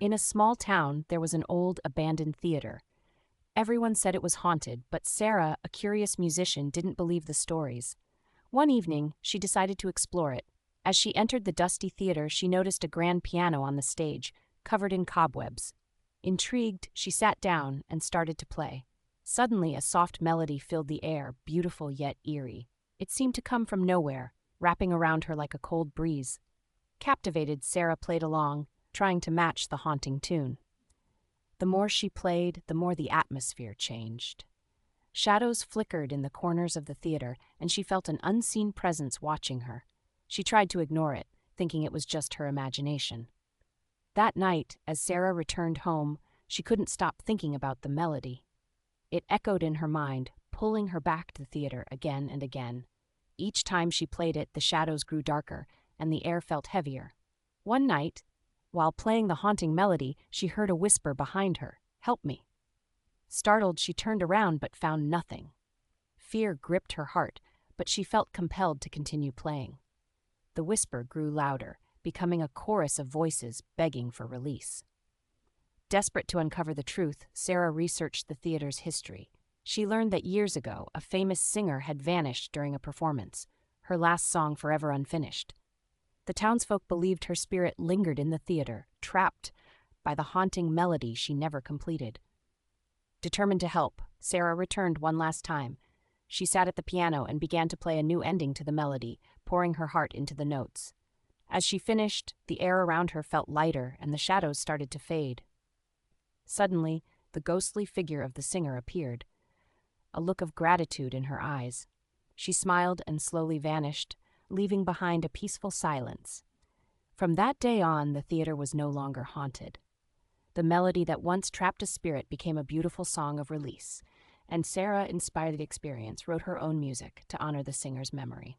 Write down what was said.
In a small town, there was an old, abandoned theater. Everyone said it was haunted, but Sarah, a curious musician, didn't believe the stories. One evening, she decided to explore it. As she entered the dusty theater, she noticed a grand piano on the stage, covered in cobwebs. Intrigued, she sat down and started to play. Suddenly, a soft melody filled the air, beautiful yet eerie. It seemed to come from nowhere, wrapping around her like a cold breeze. Captivated, Sarah played along, trying to match the haunting tune. The more she played, the more the atmosphere changed. Shadows flickered in the corners of the theater, and she felt an unseen presence watching her. She tried to ignore it, thinking it was just her imagination. That night, as Sarah returned home, she couldn't stop thinking about the melody. It echoed in her mind, pulling her back to the theater again and again. Each time she played it, the shadows grew darker, and the air felt heavier. One night, while playing the haunting melody, she heard a whisper behind her, "Help me." Startled, she turned around but found nothing. Fear gripped her heart, but she felt compelled to continue playing. The whisper grew louder, becoming a chorus of voices begging for release. Desperate to uncover the truth, Sarah researched the theater's history. She learned that years ago, a famous singer had vanished during a performance, her last song forever unfinished. The townsfolk believed her spirit lingered in the theater, trapped by the haunting melody she never completed. Determined to help, Sarah returned one last time. She sat at the piano and began to play a new ending to the melody, pouring her heart into the notes. As she finished, the air around her felt lighter and the shadows started to fade. Suddenly, the ghostly figure of the singer appeared, a look of gratitude in her eyes. She smiled and slowly vanished, leaving behind a peaceful silence. From that day on, the theater was no longer haunted. The melody that once trapped a spirit became a beautiful song of release, and Sarah, inspired the experience, wrote her own music to honor the singer's memory.